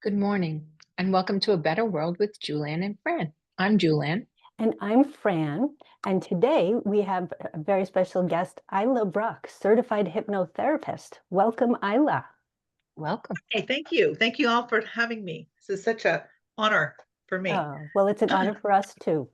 Good morning, and welcome to A Better World with Julann and Fran. I'm Julann. And I'm Fran, and today we have a very special guest, Isla Bruck, certified hypnotherapist. Welcome, Isla. Welcome. Hey, thank you. Thank you all for having me. This is such a honor for me. Well, it's an honor for us too.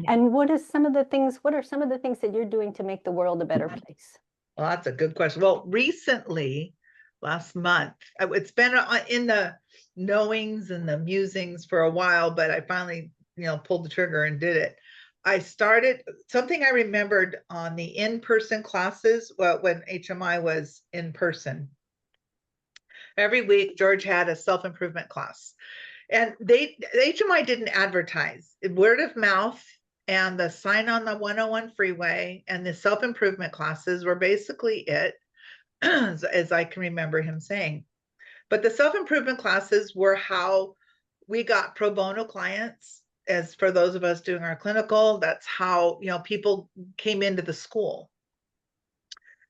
And what are some of the things that you're doing to make the world a better place? Well, that's a good question. Well, recently, last month, it's been in the knowings and the musings for a while, but I finally, pulled the trigger and did it. I started something I remembered on the in-person classes, well, when HMI was in person. Every week, George had a self-improvement class. And the HMI didn't advertise. Word of mouth and the sign on the 101 freeway and the self-improvement classes were basically it, as I can remember him saying. But the self-improvement classes were how we got pro bono clients. As for those of us doing our clinical, that's how people came into the school.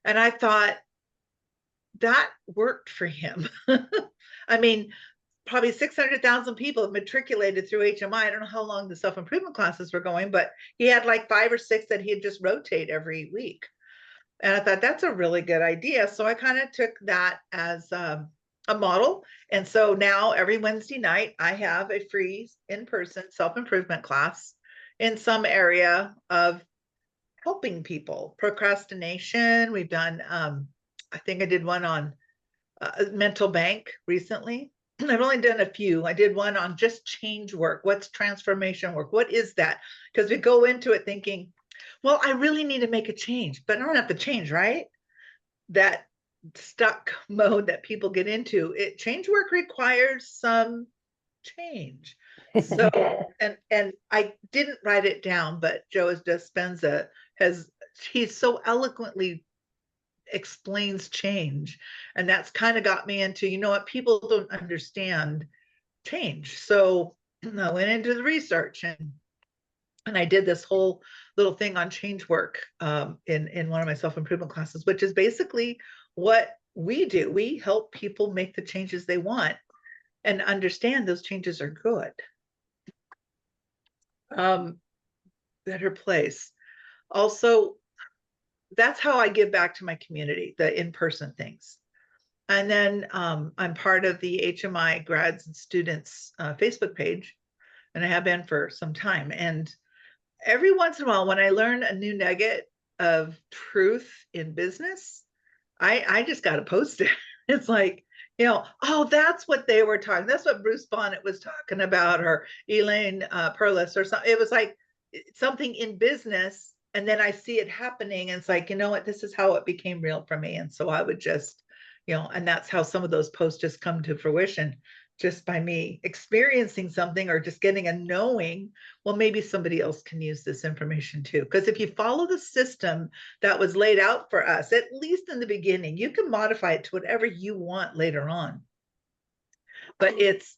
And I thought that worked for him. I mean, probably 600,000 people matriculated through HMI. I don't know how long the self-improvement classes were going, but he had like 5 or 6 that he'd just rotate every week. And I thought that's a really good idea. So I kind of took that as a model. And so now every Wednesday night, I have a free in-person self-improvement class in some area of helping people. Procrastination. We've done, I think I did one on mental bank recently. I've only done a few. I did one on just change work. What's transformation work? What is that? Because we go into it thinking, well, I really need to make a change, but I don't have to change, right? That stuck mode that people get into. Change work requires some change. So, and I didn't write it down, but Joe Dispenza he's so eloquently explains change, and that's kind of got me into, what, people don't understand change. So I went into the research and I did this whole little thing on change work in one of my self-improvement classes, which is basically what we do. We help people make the changes they want and understand those changes are good. Better place. Also, that's how I give back to my community, the in-person things. And then I'm part of the HMI grads and students Facebook page, and I have been for some time. And every once in a while, when I learn a new nugget of truth in business, I just got to post it. It's like, oh, that's what they were talking. That's what Bruce Bonnet was talking about, or Elaine Perlis, or something. It was like something in business. And then I see it happening, and it's like, you know what, this is how it became real for me. And so I would just, and that's how some of those posts just come to fruition, just by me experiencing something or just getting a knowing, well, maybe somebody else can use this information too. Because if you follow the system that was laid out for us, at least in the beginning, you can modify it to whatever you want later on. But it's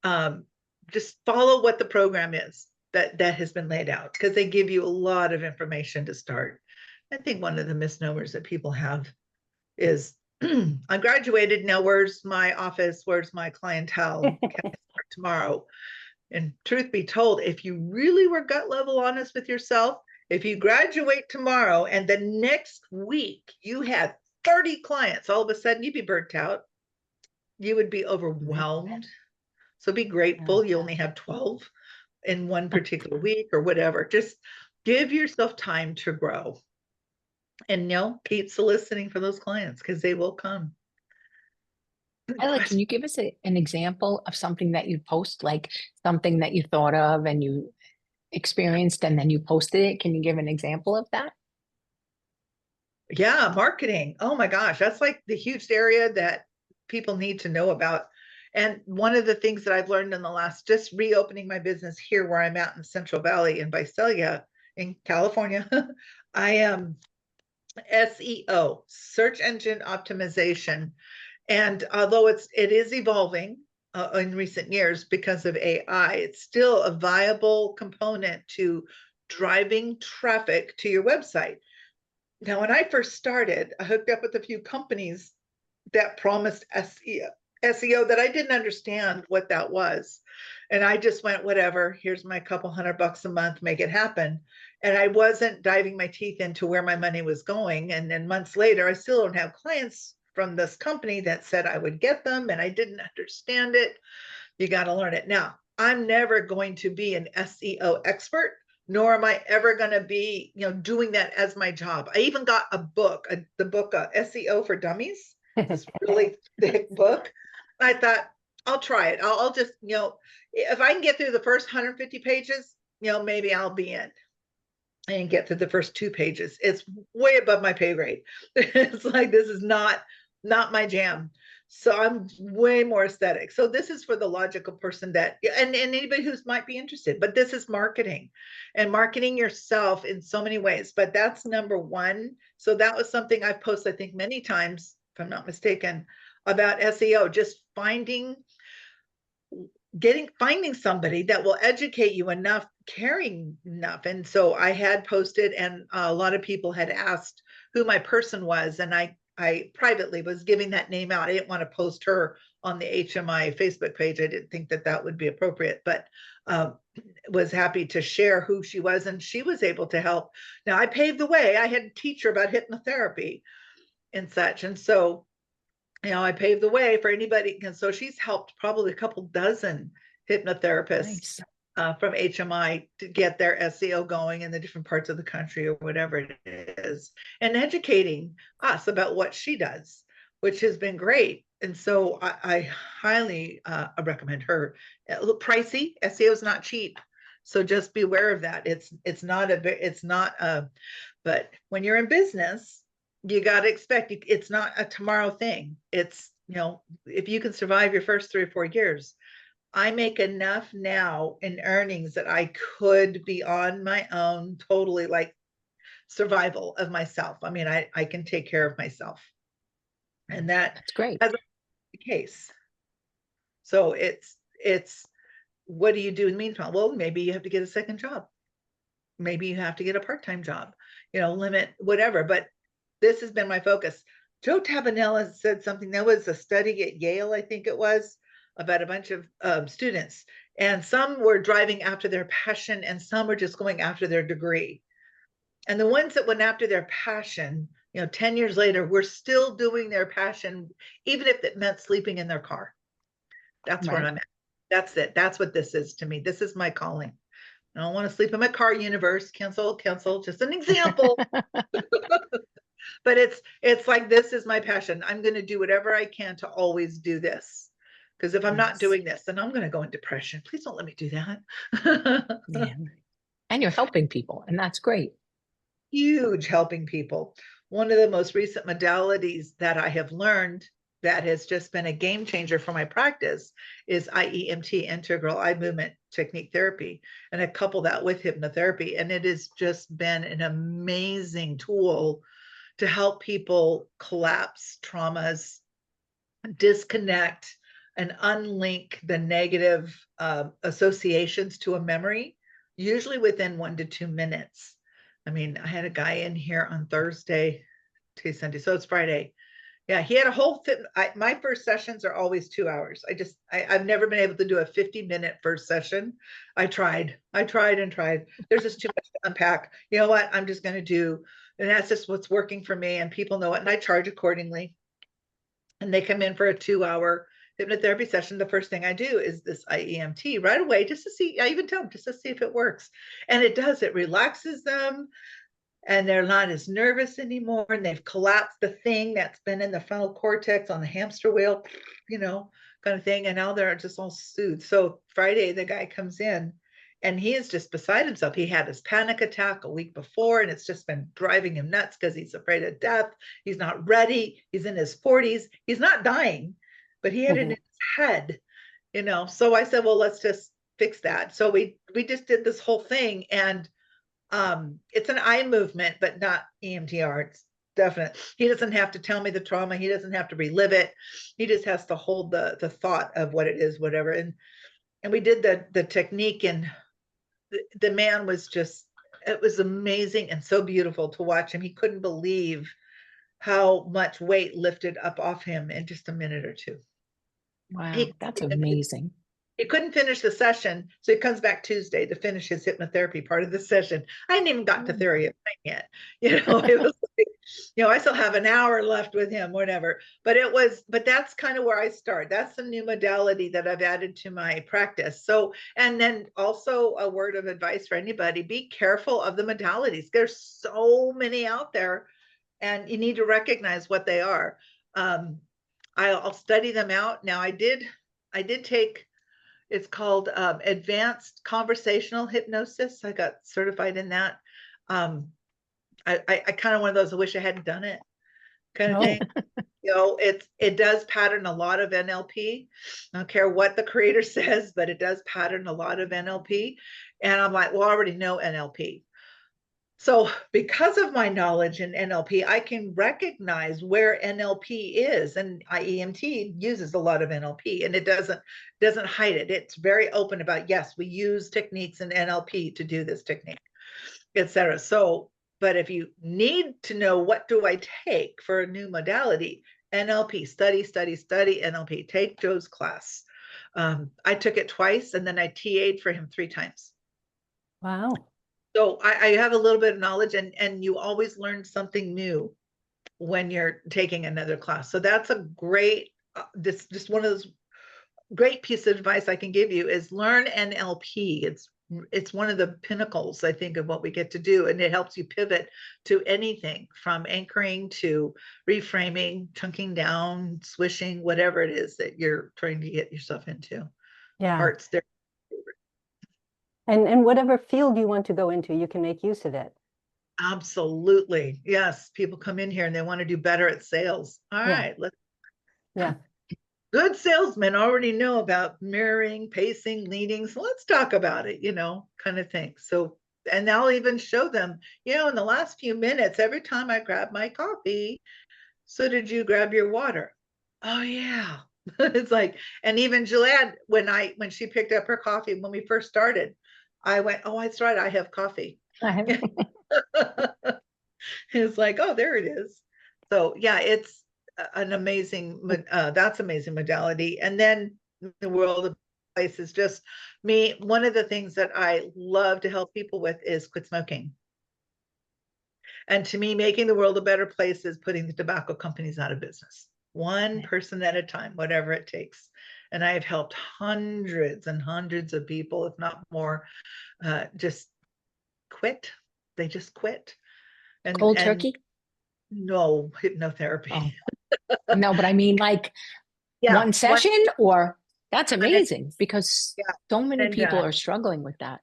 just follow what the program is that has been laid out, because they give you a lot of information to start. I think one of the misnomers that people have is, I graduated, now where's my office? Where's my clientele? Can I start tomorrow? And truth be told, if you really were gut level honest with yourself, if you graduate tomorrow and the next week you had 30 clients, all of a sudden you'd be burnt out. You would be overwhelmed. So be grateful you only have 12 in one particular week or whatever. Just give yourself time to grow, and keep soliciting for those clients, because they will come. Ella, can you give us an example of something that you post, like something that you thought of and you experienced and then you posted it? Can you give an example of that? Yeah, marketing. Oh my gosh, that's like the huge area that people need to know about. And one of the things that I've learned in the last, just reopening my business here where I'm at in Central Valley in Visalia in California, I am SEO, search engine optimization. And although it is evolving in recent years because of AI, it's still a viable component to driving traffic to your website. Now, when I first started, I hooked up with a few companies that promised SEO, SEO that I didn't understand what that was. And I just went, whatever, here's my couple $100 a month, make it happen. And I wasn't diving my teeth into where my money was going. And then months later, I still don't have clients from this company that said I would get them, and I didn't understand it. You got to learn it. Now, I'm never going to be an SEO expert, nor am I ever going to be, doing that as my job. I even got a book, the book SEO for Dummies, this really thick book. I thought, I'll try it. I'll just, if I can get through the first 150 pages, maybe I'll be in and get through the first 2 pages. It's way above my pay grade. It's like, this is not my jam. So I'm way more aesthetic. So this is for the logical person that, and anybody who's might be interested, but this is marketing and marketing yourself in so many ways, but that's number one. So that was something I've posted, I think, many times, if I'm not mistaken, about SEO, just finding somebody that will educate you enough, caring enough. And so I had posted, and a lot of people had asked who my person was, and I privately was giving that name out. I didn't want to post her on the HMI Facebook page. I didn't think that that would be appropriate, but was happy to share who she was, and she was able to help. Now, I paved the way. I had to teach her about hypnotherapy and such, and so I paved the way for anybody. And so she's helped probably a couple dozen hypnotherapists from HMI to get their SEO going in the different parts of the country or whatever it is, and educating us about what she does, which has been great. And so I highly recommend her. A little pricey. SEO is not cheap, so just be aware of that. But when you're in business, you got to expect it's not a tomorrow thing. It's, if you can survive your first 3 or 4 years. I make enough now in earnings that I could be on my own, totally like survival of myself. I mean, I can take care of myself. And That's great. That's the case. So it's what do you do in the meantime? Well, maybe you have to get a second job. Maybe you have to get a part-time job, limit whatever. But this has been my focus. Joe Tabanella said something. There was a study at Yale, I think it was, about a bunch of students. And some were driving after their passion, and some were just going after their degree. And the ones that went after their passion, 10 years later, were still doing their passion, even if it meant sleeping in their car. That's where I'm at. That's it. That's what this is to me. This is my calling. I don't want to sleep in my car, universe. Cancel, just an example. But it's like, this is my passion. I'm going to do whatever I can to always do this. Because if I'm not doing this, then I'm going to go in depression. Please don't let me do that. Yeah. And you're helping people, and that's great. Huge helping people. One of the most recent modalities that I have learned that has just been a game changer for my practice is IEMT, integral eye movement technique therapy. And I couple that with hypnotherapy. And it has just been an amazing tool to help people collapse traumas, disconnect, and unlink the negative associations to a memory, usually within 1 to 2 minutes. I mean, I had a guy in here on Thursday, today's Sunday, so it's Friday. Yeah, he had a whole my first sessions are always 2 hours. I've never been able to do a 50-minute first session. I tried and tried. There's just too much to unpack. You know what? I'm just going to do, and that's just what's working for me, and people know it, and I charge accordingly. And they come in for a 2-hour hypnotherapy session. The first thing I do is this IEMT right away, just to see, I even tell them, just to see if it works. And it does, it relaxes them, and they're not as nervous anymore, and they've collapsed the thing that's been in the frontal cortex on the hamster wheel, kind of thing. And now they're just all soothed. So Friday, the guy comes in, and he is just beside himself. He had his panic attack a week before, and it's just been driving him nuts because he's afraid of death. He's not ready. He's in his 40s. He's not dying, but he had it in his head, So I said, well, let's just fix that. So we just did this whole thing, and it's an eye movement, but not EMDR. It's definite. He doesn't have to tell me the trauma. He doesn't have to relive it. He just has to hold the thought of what it is, whatever. And we did the technique, and the man was just, it was amazing and so beautiful to watch him. He couldn't believe how much weight lifted up off him in just a minute or two. Wow, that's amazing. He couldn't finish the session, so he comes back Tuesday to finish his hypnotherapy part of the session. I hadn't even got to theory of mind yet. It was like, I still have an hour left with him, whatever. But that's kind of where I start. That's the new modality that I've added to my practice. So, and then also a word of advice for anybody, be careful of the modalities. There's so many out there, and you need to recognize what they are. I'll study them out. Now I did take, it's called advanced conversational hypnosis. I got certified in that. I kind of one of those, I wish I hadn't done it kind of thing. It does pattern a lot of NLP. I don't care what the creator says, but it does pattern a lot of NLP. And I'm like, well, I already know NLP. So because of my knowledge in NLP, I can recognize where NLP is, and IEMT uses a lot of NLP, and it doesn't hide it. It's very open about, yes, we use techniques in NLP to do this technique, etc. So, but if you need to know what do I take for a new modality, NLP, study NLP, take Joe's class. I took it twice, and then I TA'd for him 3 times. Wow. So I have a little bit of knowledge, and you always learn something new when you're taking another class. So that's a great, just one of those great pieces of advice I can give you is learn NLP. It's one of the pinnacles, I think, of what we get to do. And it helps you pivot to anything from anchoring to reframing, chunking down, swishing, whatever it is that you're trying to get yourself into. Yeah. Arts there. And whatever field you want to go into, you can make use of it. Absolutely. Yes. People come in here and they want to do better at sales. All right. Yeah. Good salesmen already know about mirroring, pacing, leading. So let's talk about it, kind of thing. So, and I'll even show them, in the last few minutes, every time I grab my coffee, so did you grab your water? Oh yeah. It's like, and even Julann, when she picked up her coffee, when we first started, I went, oh, that's right, I have coffee. It's like, oh, there it is. So yeah, it's an amazing, that's amazing modality. And then the world of place is just me. One of the things that I love to help people with is quit smoking. And to me, making the world a better place is putting the tobacco companies out of business, one person at a time, whatever it takes. And I have helped hundreds and hundreds of people, if not more, just quit. They just quit. Cold turkey? No, hypnotherapy. Oh. No, but I mean, like one session, or that's amazing because so many people are struggling with that.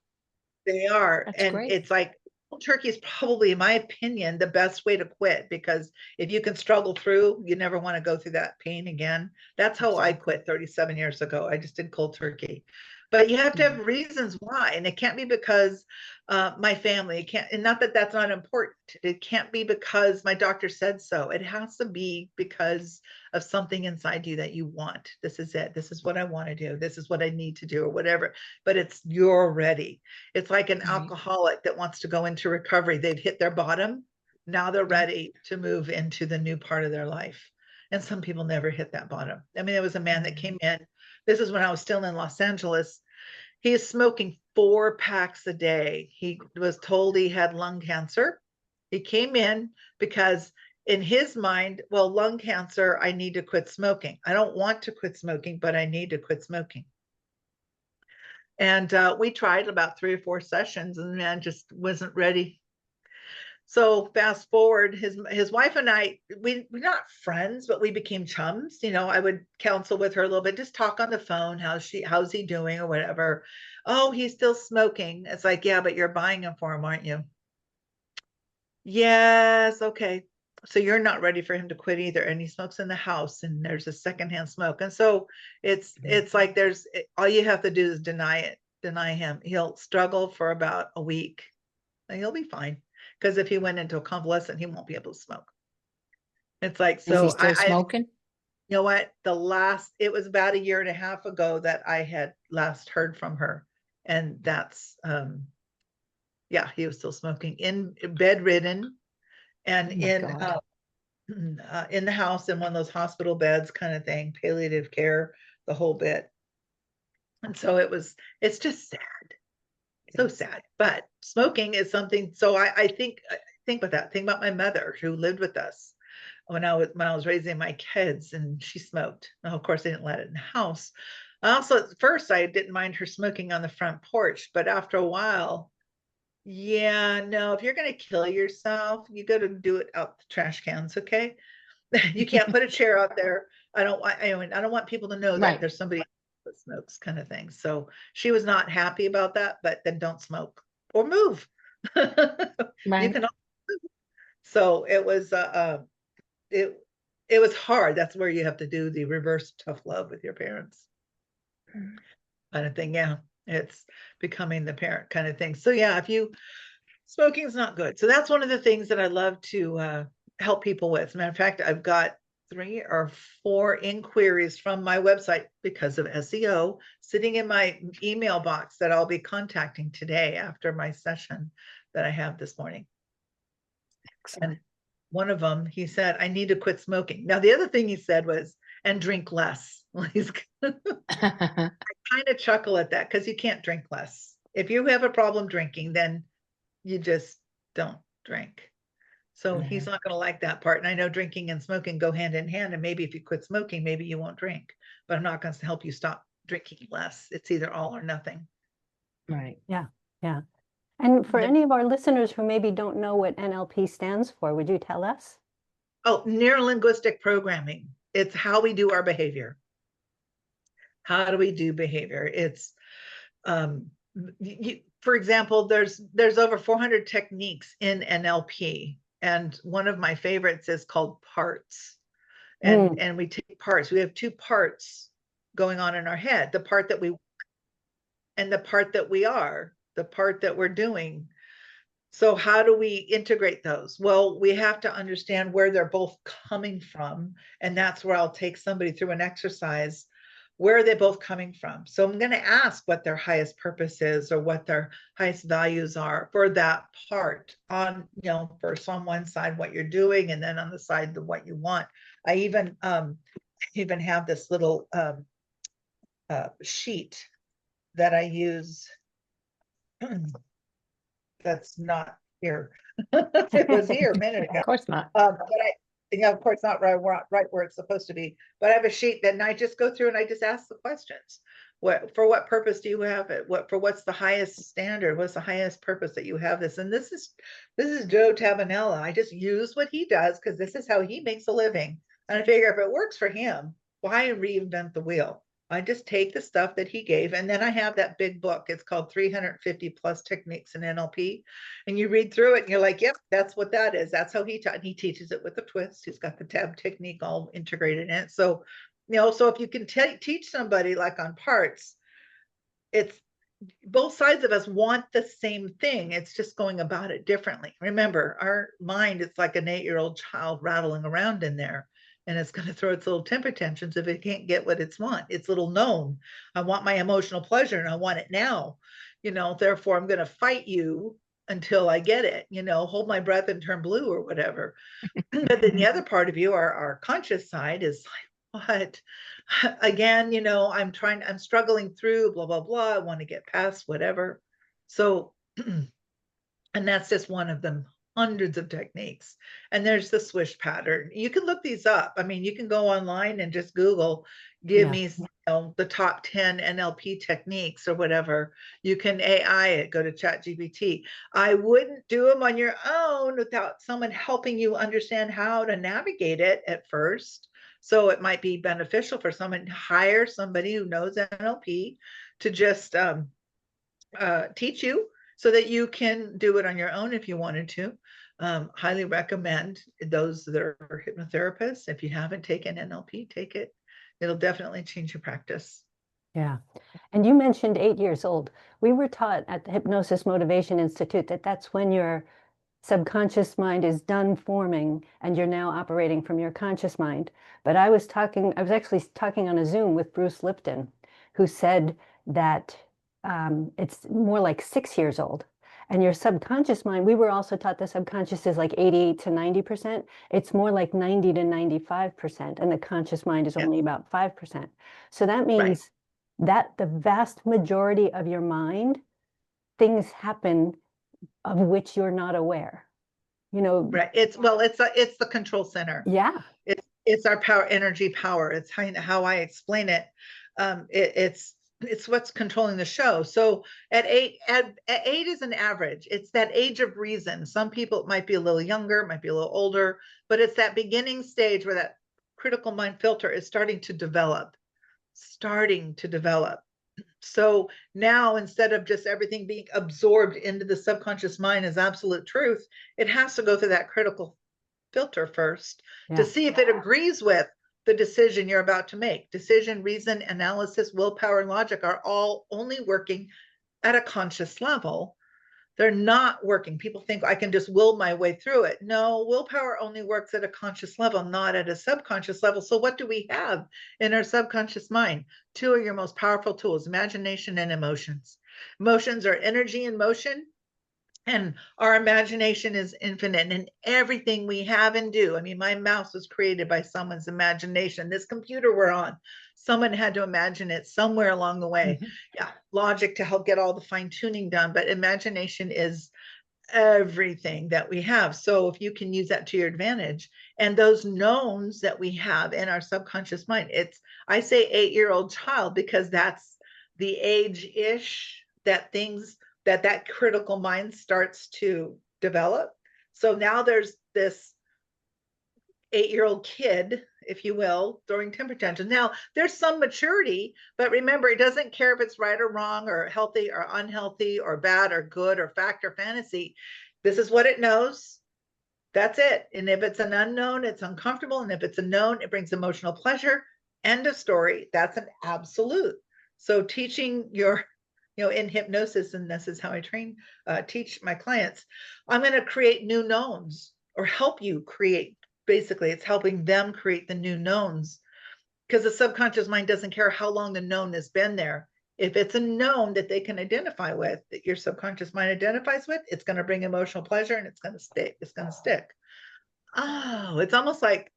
They are. That's and great. It's like cold turkey is probably, in my opinion, the best way to quit, because if you can struggle through, you never want to go through that pain again. That's how I quit 37 years ago. I just did cold turkey. But you have to have reasons why, and it can't be because my family, it can't, and not that that's not important. It can't be because my doctor said so. It has to be because of something inside you that you want. This is it. This is what I want to do. This is what I need to do, or whatever. But you're ready. It's like an alcoholic that wants to go into recovery. They've hit their bottom. Now they're ready to move into the new part of their life. And some people never hit that bottom. I mean, there was a man that came in. This is when I was still in Los Angeles. He is smoking 4 packs a day. He was told he had lung cancer. He came in because in his mind, well, lung cancer, I need to quit smoking. I don't want to quit smoking, but I need to quit smoking. And we tried about 3 or 4 sessions, and the man just wasn't ready. So fast forward, his wife and I, we're not friends, but we became chums. I would counsel with her a little bit, just talk on the phone. How's he doing, or whatever. Oh, he's still smoking. It's like, yeah, but you're buying him for him, aren't you? Yes. Okay. So you're not ready for him to quit either. And he smokes in the house, and there's a secondhand smoke. And so it's like all you have to do is deny him. He'll struggle for about a week, and he'll be fine. Because if he went into a convalescent, he won't be able to smoke. It's like, so is he still smoking? You know what? It was about 1.5 years ago that I had last heard from her. And that's, he was still smoking, bedridden, and in the house, in one of those hospital beds kind of thing, palliative care the whole bit. And so it's just sad. So sad. But smoking is something, so I think about that. Think about my mother who lived with us when I was raising my kids, and she smoked. Now, of course, I didn't let it in the house. I also, at first, I didn't mind her smoking on the front porch, but after a while, yeah, no, if you're gonna kill yourself, you got to do it out the trash cans, okay? You can't put a chair out there. I don't want people to know that Right, there's somebody that smokes, kind of thing. So she was not happy about that, but then don't smoke or move. You right. can. So it was it it was hard. That's where you have to do the reverse tough love with your parents kind of thing. Yeah, it's becoming the parent kind of thing. So yeah, if you smoking is not good. So that's one of the things that I love to help people with. As a matter of fact, I've got 3 or 4 inquiries from my website because of SEO sitting in my email box that I'll be contacting today after my session that I have this morning. And one of them, he said, I need to quit smoking. Now, the other thing he said was, and drink less. Well, he's kind of chuckle at that because you can't drink less. If you have a problem drinking, then you just don't drink. So he's not going to like that part. And I know drinking and smoking go hand in hand. And maybe if you quit smoking, maybe you won't drink. But I'm not going to help you stop drinking less. It's either all or nothing. Right. Yeah, yeah. And for Yep. any of our listeners who maybe don't know what NLP stands for, would you tell us? Oh, neurolinguistic programming. It's how we do our behavior. How do we do behavior? It's for example, there's over 400 techniques in NLP, and one of my favorites is called parts. And we take parts. We have 2 parts going on in our head: the part that we and the part that we are, the part that we're doing. So how do we integrate those? Well, we have to understand where they're both coming from, and that's where I'll take somebody through an exercise. Where are they both coming from? So I'm going to ask what their highest purpose is or what their highest values are for that part on, first on one side, what you're doing, and then on the side, what you want. I even have this little sheet that I use that's not here. It was here a minute ago. Of course not. Of course not right where it's supposed to be. But I have a sheet that, and I just go through and I just ask the questions. For what purpose do you have it? What's the highest standard? What's the highest purpose that you have this? And this is Joe Tabanella. I just use what he does because this is how he makes a living. And I figure if it works for him, why reinvent the wheel? I just take the stuff that he gave, and then I have that big book. It's called 350 plus techniques in NLP. And you read through it and you're like, yep, that's what that is. That's how he taught. He teaches it with a twist. He's got the tab technique all integrated in it. So, so if you can teach somebody like on parts, it's both sides of us want the same thing. It's just going about it differently. Remember, our mind is like an 8-year-old child rattling around in there. And it's going to throw its little temper tantrums if it can't get what it's want. It's little known. I want my emotional pleasure and I want it now. Therefore I'm going to fight you until I get it, hold my breath and turn blue or whatever. But then the other part of you, our conscious side, is like, what? Again, I'm struggling through blah, blah, blah. I want to get past whatever. So, and that's just one of them, hundreds of techniques. And there's the swish pattern. You can look these up. I mean, you can go online and just Google, give me the top 10 NLP techniques or whatever. You can AI it, go to ChatGPT. I wouldn't do them on your own without someone helping you understand how to navigate it at first. So it might be beneficial for someone to hire somebody who knows NLP to just teach you so that you can do it on your own if you wanted to. Highly recommend those that are hypnotherapists. If you haven't taken NLP, take it. It'll definitely change your practice. Yeah. And you mentioned 8 years old. We were taught at the Hypnosis Motivation Institute that that's when your subconscious mind is done forming and you're now operating from your conscious mind. But I was actually talking on a Zoom with Bruce Lipton, who said that it's more like 6 years old. And your subconscious mind, we were also taught the subconscious is like 88 to 90%. It's more like 90 to 95%. And the conscious mind is Yeah. only about 5%. So that Right. means that the vast majority of your mind, things happen of which you're not aware. You know, Right. It's the control center. yeah. It's our power, energy power. It's how I explain it. It's what's controlling the show. So at 8 is an average. It's that age of reason. Some people, it might be a little younger, might be a little older, but it's that beginning stage where that critical mind filter is starting to develop. So now, instead of just everything being absorbed into the subconscious mind as absolute truth, it has to go through that critical filter first to Yeah. see if it agrees with the decision you're about to make. Decision, reason, analysis, willpower, and logic are all only working at a conscious level. They're not working. People think I can just will my way through it. No, willpower only works at a conscious level, not at a subconscious level. So what do we have in our subconscious mind? Two of your most powerful tools, imagination and emotions. Emotions are energy in motion, and our imagination is infinite, and everything we have and do. I mean, my mouse was created by someone's imagination. This computer we're on, someone had to imagine it somewhere along the way. Mhm. Yeah, logic to help get all the fine tuning done, but imagination is everything that we have. So if you can use that to your advantage, and those knowns that we have in our subconscious mind, I say 8-year-old child because that's the age-ish that that critical mind starts to develop. So now there's this 8-year-old kid, if you will, throwing temper tantrums. Now there's some maturity, but remember, it doesn't care if it's right or wrong or healthy or unhealthy or bad or good or fact or fantasy. This is what it knows. That's it. And if it's an unknown, it's uncomfortable. And if it's a known, it brings emotional pleasure. End of story. That's an absolute. So teaching in hypnosis, and this is how I teach my clients, I'm going to create new knowns or help you create. Basically, it's helping them create the new knowns, because the subconscious mind doesn't care how long the known has been there. If it's a known that they can identify with, that your subconscious mind identifies with, it's going to bring emotional pleasure and it's going to stick. It's going to stick. Oh, it's almost like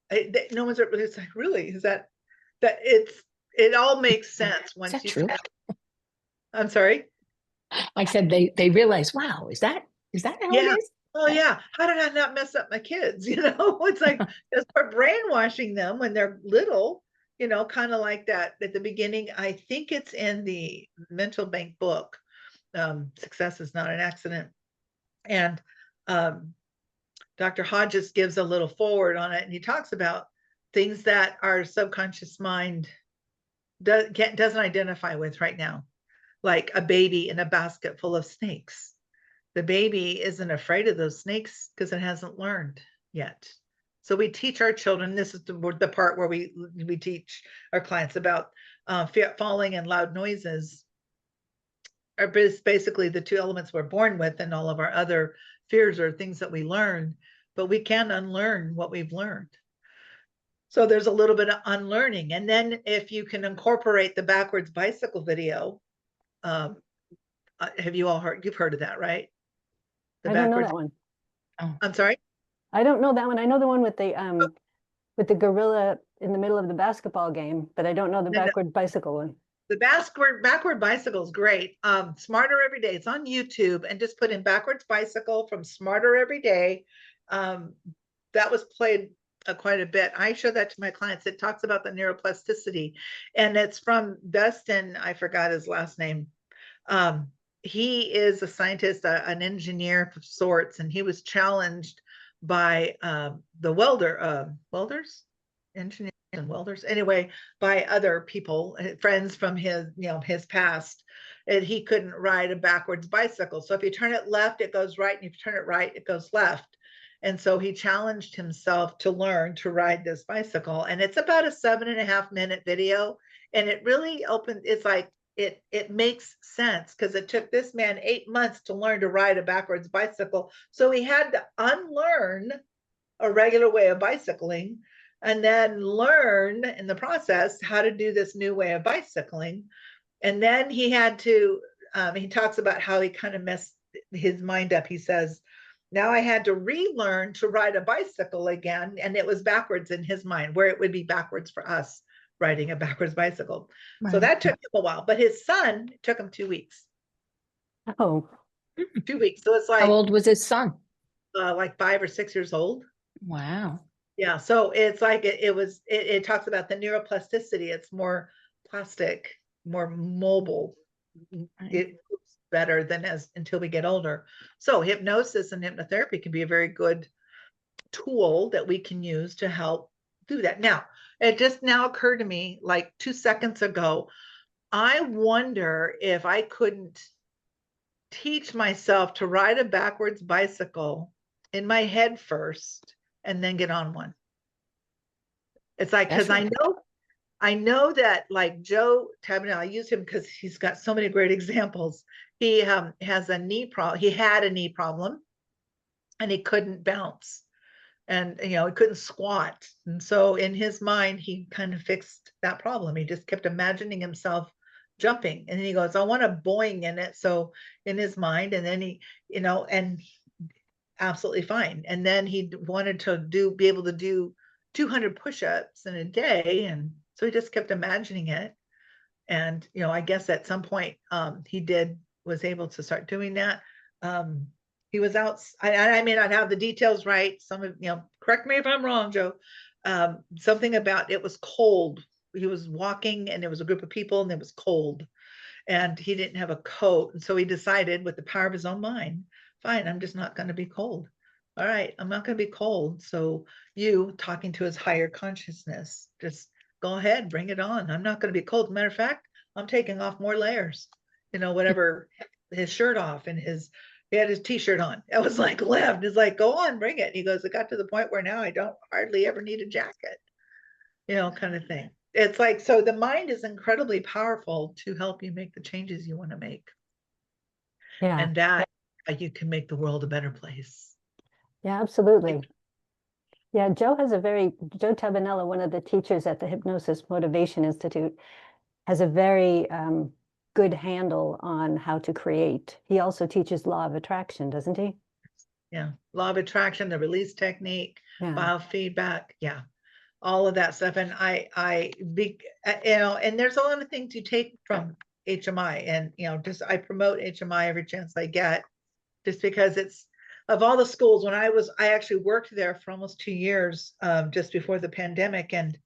no one's really, it's like, really, is that it all makes sense Is once that you true? I'm sorry. I said they realize, wow, is that how it Yeah. is? Oh yeah. How did I not mess up my kids? It's like just for brainwashing them when they're little, kind of like that at the beginning. I think it's in the mental bank book. Success is not an accident. And Dr. Hodges gives a little forward on it, and he talks about things that our subconscious mind doesn't identify with right now, like a baby in a basket full of snakes. The baby isn't afraid of those snakes because it hasn't learned yet. So we teach our children, this is the part where we teach our clients about falling and loud noises are basically the two elements we're born with, and all of our other fears are things that we learn, but we can unlearn what we've learned. So there's a little bit of unlearning. And then if you can incorporate the backwards bicycle video, have you all you've heard of that, right? The I don't know backwards, that one. I'm sorry? I don't know that one. I know the one with the gorilla in the middle of the basketball game, but I don't know the No, no. backward bicycle one. The backward bicycle is great. Smarter Every Day. It's on YouTube, and just put in backwards bicycle from Smarter Every Day. That was played quite a bit. I show that to my clients. It talks about the neuroplasticity, and it's from Dustin. I forgot his last name. He is a scientist, an engineer of sorts, and he was challenged by the welders, engineers and welders, anyway, by other people, friends from his past, and he couldn't ride a backwards bicycle. So if you turn it left, it goes right, and if you turn it right, it goes left. And so he challenged himself to learn to ride this bicycle, and it's about a 7.5-minute video, and it really it's like it makes sense, because it took this man 8 months to learn to ride a backwards bicycle. So he had to unlearn a regular way of bicycling and then learn in the process how to do this new way of bicycling. And then he had to, he talks about how he kind of his mind up. He says, now I had to relearn to ride a bicycle again. And it was backwards in his mind, where it would be backwards for us riding a backwards bicycle. So Right. that took him a while, but his son, it took him 2 weeks. Oh, 2 weeks. So it's How old was his son? like 5 or 6 years old. Wow. Yeah. So it's like it talks about the neuroplasticity. It's more plastic, more mobile. Right. It moves better than as until we get older. So hypnosis and hypnotherapy can be a very good tool that we can use to help do that. Now, it just now occurred to me like 2 seconds ago, I wonder if I couldn't teach myself to ride a backwards bicycle in my head first and then get on one. It's like, because That's I know that like Joe Tabanel, I use him because he's got so many great examples. He has a knee problem. He had a knee problem and he couldn't bounce, and he couldn't squat. And so in his mind, he kind of fixed that problem. He just kept imagining himself jumping. And then he goes, I want a boing in it. So in his mind, and then he, and absolutely fine. And then he wanted to be able to do 200 push-ups in a day. And so he just kept imagining it. And, I guess at some point was able to start doing that. He was out, I may not have the details right. Some of, correct me if I'm wrong, Joe. Something about it was cold. He was walking and there was a group of people and it was cold and he didn't have a coat. And so he decided with the power of his own mind, fine, I'm just not going to be cold. All right, I'm not going to be cold. So you talking to his higher consciousness, just go ahead, bring it on. I'm not going to be cold. Matter of fact, I'm taking off more layers, whatever, his shirt off and he had his t-shirt on. I was like, left. It's like, go on, bring it. And he goes, it got to the point where now I don't hardly ever need a jacket, kind of thing. It's like, so the mind is incredibly powerful to help you make the changes you want to make. yeah. And that you can make the world a better place. Yeah, absolutely. Yeah, Joe Tabanella, one of the teachers at the Hypnosis Motivation Institute, has a very good handle on how to create. He also teaches law of attraction, doesn't he? Yeah. Law of attraction, the release technique, Yeah. biofeedback. Yeah. All of that stuff. And and there's a lot of things you take from HMI and, I promote HMI every chance I get, just because it's, of all the schools, I actually worked there for almost 2 years, just before the pandemic. And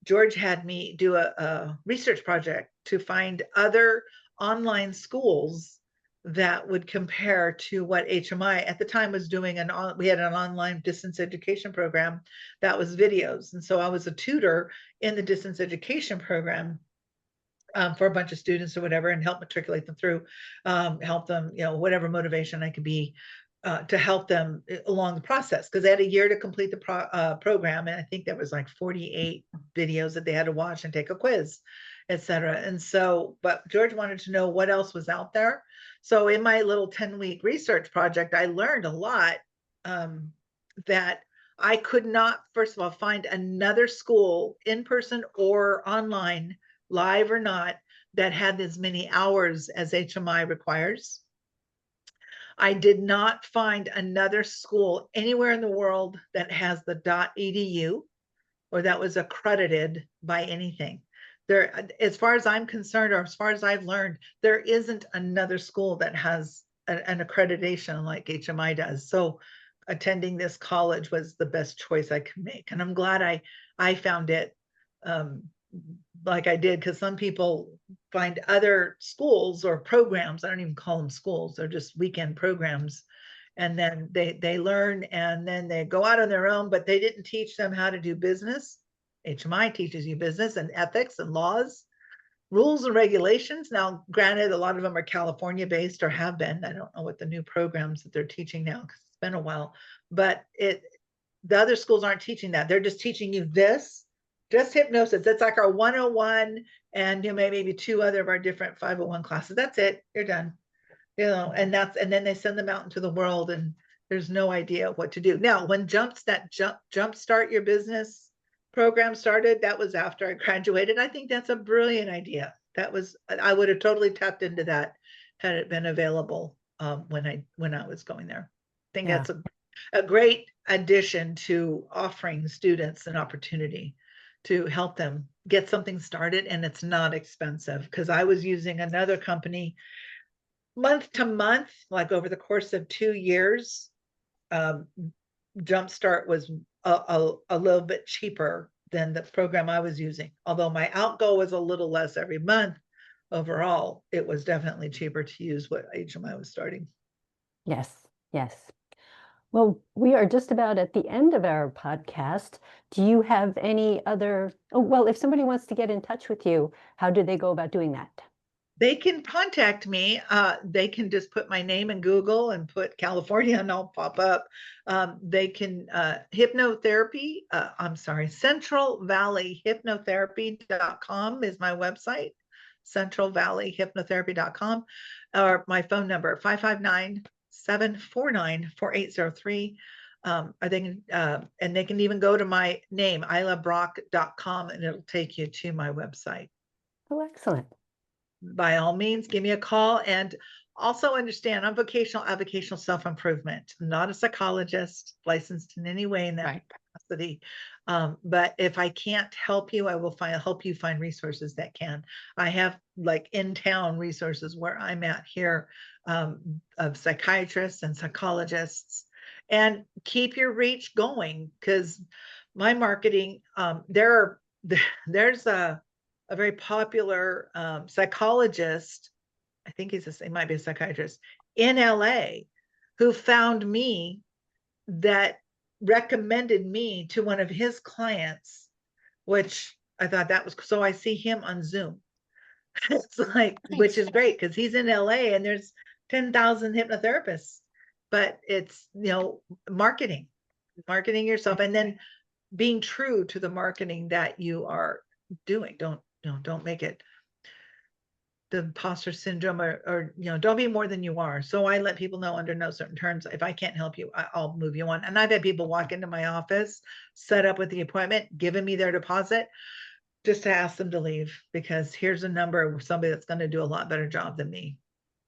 George had me do a research project to find other online schools that would compare to what HMI at the time was doing. We had an online distance education program that was videos. And so I was a tutor in the distance education program for a bunch of students or whatever, and help matriculate them through, help them, whatever motivation I could be to help them along the process. Because they had a year to complete the program. And I think there was like 48 videos that they had to watch and take a quiz, etc. And so, but George wanted to know what else was out there. So in my little 10-week research project, I learned a lot that I could not, first of all, find another school in person or online, live or not, that had as many hours as HMI requires. I did not find another school anywhere in the world that has the .edu or that was accredited by anything. There, as far as I'm concerned, or as far as I've learned, there isn't another school that has an accreditation like HMI does. So attending this college was the best choice I could make. And I'm glad I found it like I did, because some people find other schools or programs, I don't even call them schools, they're just weekend programs, and then they learn and then they go out on their own, but they didn't teach them how to do business. HMI teaches you business and ethics and laws, rules and regulations. Now, granted, a lot of them are California based or have been. I don't know what the new programs that they're teaching now, because it's been a while, but the other schools aren't teaching that. They're just teaching you this, just hypnosis. That's like our 101 and maybe 2 other of our different 501 classes. That's it. You're done. And then they send them out into the world and there's no idea what to do. Now, when Jumpstart Your Business program started, that was after I graduated. I think that's a brilliant idea. I would have totally tapped into that had it been available when I was going there. I think Yeah. that's a great addition to offering students an opportunity to help them get something started, and it's not expensive, because I was using another company month to month, like over the course of 2 years. Jumpstart was a little bit cheaper than the program I was using. Although my outgo was a little less every month, overall, it was definitely cheaper to use what HMI was starting. Yes, yes. Well, we are just about at the end of our podcast. Do you have any other, oh, well, if somebody wants to get in touch with you, how do they go about doing that? They can contact me. They can just put my name in Google and put California and I'll pop up. They can hypnotherapy. I'm sorry, Central Valley Hypnotherapy.com is my website. Central Valley Hypnotherapy.com, or my phone number 559-749-4803. And they can even go to my name, ilabrock.com, and it'll take you to my website. Oh, excellent. By all means, give me a call. And also understand, I'm vocational avocational self-improvement. I'm not a psychologist licensed in any way in that capacity. But if I can't help you, I will help you find resources that can. I have like in-town resources where I'm at here, of psychiatrists and psychologists. And keep your reach going, because my marketing, there's a very popular psychologist, I think he might be a psychiatrist in LA, who found me, that recommended me to one of his clients, which I thought that was, so I see him on Zoom. It's like, which is great, because he's in LA and there's 10,000 hypnotherapists, but it's, marketing yourself, and then being true to the marketing that you are doing. Don't make it the imposter syndrome, or don't be more than you are. So I let people know, under no certain terms, if I can't help you, I'll move you on. And I've had people walk into my office, set up with the appointment, giving me their deposit, just to ask them to leave, because here's a number of somebody that's going to do a lot better job than me.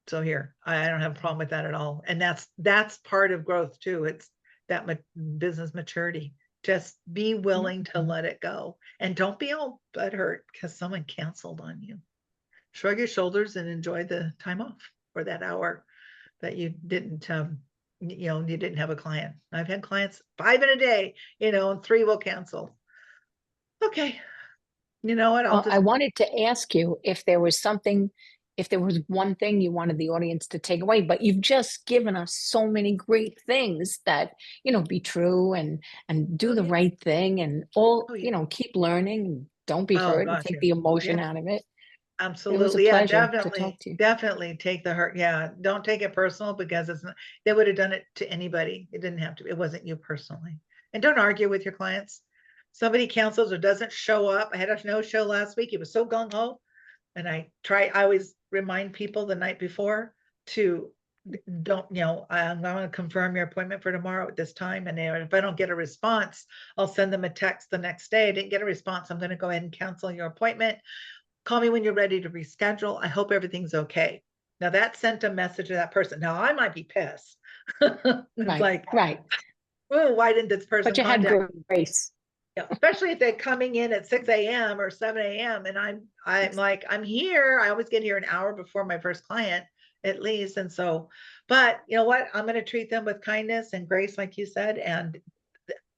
So here, I don't have a problem with that at all. And that's part of growth too. It's that business maturity. Just be willing to let it go, and don't be all butthurt because someone canceled on you. Shrug your shoulders and enjoy the time off for that hour that you didn't, you didn't have a client. I've had clients 5 in a day, and 3 will cancel. Okay. You know what? I wanted to ask you if there was one thing you wanted the audience to take away, but you've just given us so many great things that, be true and do the right thing, and keep learning, and don't be hurt, and take the emotion out of it. Absolutely. It was a pleasure to talk to you. Definitely take the hurt. Yeah. Don't take it personal, because they would have done it to anybody. It didn't have to, it wasn't you personally. And don't argue with your clients. Somebody cancels or doesn't show up. I had a no-show last week. He was so gung-ho. And I always remind people the night before to I'm going to confirm your appointment for tomorrow at this time. And if I don't get a response, I'll send them a text the next day. I didn't get a response. I'm going to go ahead and cancel your appointment. Call me when you're ready to reschedule. I hope everything's okay. Now that sent a message to that person. Now I might be pissed. It's right. Oh, why didn't this person But you had grace. Especially if they're coming in at 6 a.m. or 7 a.m. and I'm like, I'm here. I always get here an hour before my first client, at least. And so, but you know what? I'm going to treat them with kindness and grace, like you said, and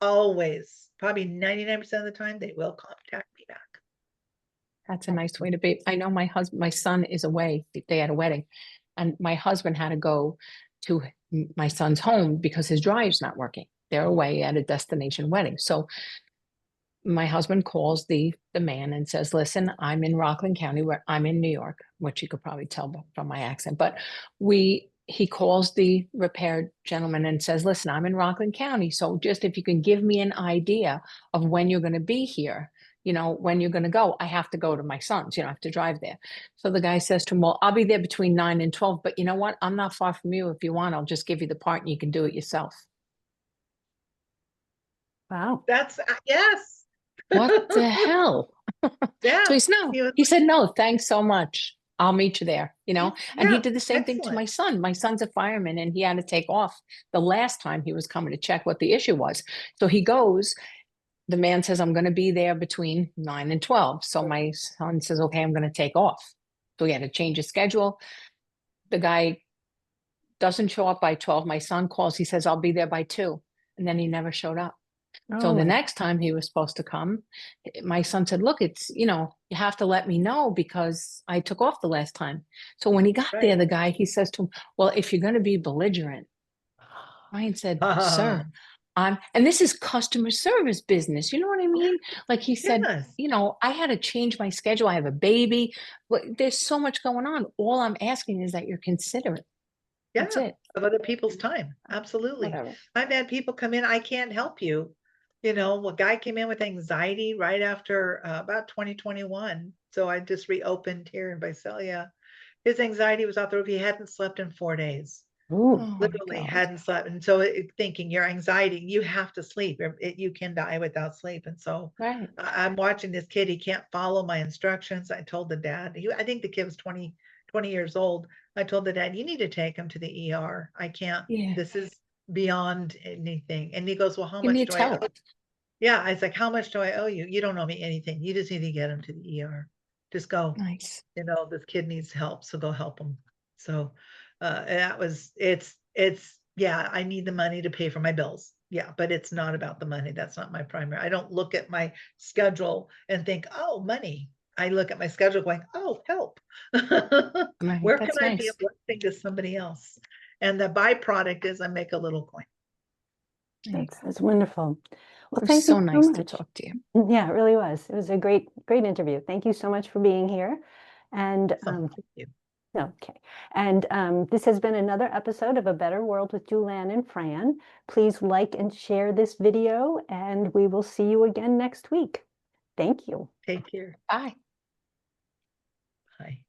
always, probably 99% of the time, they will contact me back. That's a nice way to be. I know my son is away. They had a wedding, and my husband had to go to my son's home because his drive's not working. They're away at a destination wedding. So my husband calls the man and says, listen, I'm in Rockland County, where I'm in New York, which you could probably tell from my accent, but he calls the repair gentleman and says, listen, I'm in Rockland County. So just if you can give me an idea of when you're going to be here, when you're going to go, I have to go to my son's, I have to drive there. So the guy says to him, well, I'll be there between 9 and 12, but you know what? I'm not far from you. If you want, I'll just give you the part and you can do it yourself. Wow. That's, yes. What the hell? Yeah. So he said, no, thanks so much. I'll meet you there, you know? And he Yeah, did the same thing to my excellent. son. My son's a fireman and he had to take off the last time he was coming to check what the issue was. So he goes, the man says, I'm going to be there between 9 and 12. So my son says, okay, I'm going to take off. So he had to change his schedule. The guy doesn't show up by 12. My son calls, he says, I'll be there by 2. And then he never showed up. So Oh the my, next time he was supposed to come, my son said, look, it's, you know, you have to let me know because I took off the last time. So when he got there, Right. the guy, he says to him, well, if you're going to be belligerent, Ryan said, sir, and this is customer service business. You know what I mean? Like he said, Yes. you know, I had to change my schedule. I have a baby. There's so much going on. All I'm asking is that you're considerate. That's Yeah, it. of other people's time. Absolutely. Whatever. I've had people come in, I can't help you. You know, a guy came in with anxiety right after about 2021. So I just reopened here in Visalia. His anxiety was off the roof. He hadn't slept in 4 days. ooh, Oh my Literally God. hadn't slept. And so thinking your anxiety, you have to sleep. You can die without sleep. And so Right. I'm watching this kid. He can't follow my instructions. I told the dad, I think the kid was 20 years old. I told the dad, you need to take him to the ER. I can't, Yeah. this is beyond anything. And he goes, well, how He much do needs I owe? help. Yeah. I was like, how much do I owe you? You don't owe me anything. You just need to get him to the ER. Just go. Nice. You know, this kid needs help. So go help him. So yeah, I need the money to pay for my bills. Yeah, but it's not about the money. That's not my primary. I don't look at my schedule and think, oh, money. I look at my schedule going, oh, help. Right. Where can That's I be a nice. blessing to somebody else? And the byproduct is I make a little coin. that's wonderful. Well, It was thank you so so nice to much. talk to you. Yeah, it really was. It was a great, great interview. Thank you so much for being here. And So thank you. okay. And this has been another episode of A Better World with Julann and Fran. Please like and share this video, and we will see you again next week. Thank you. Take care. Bye. Bye.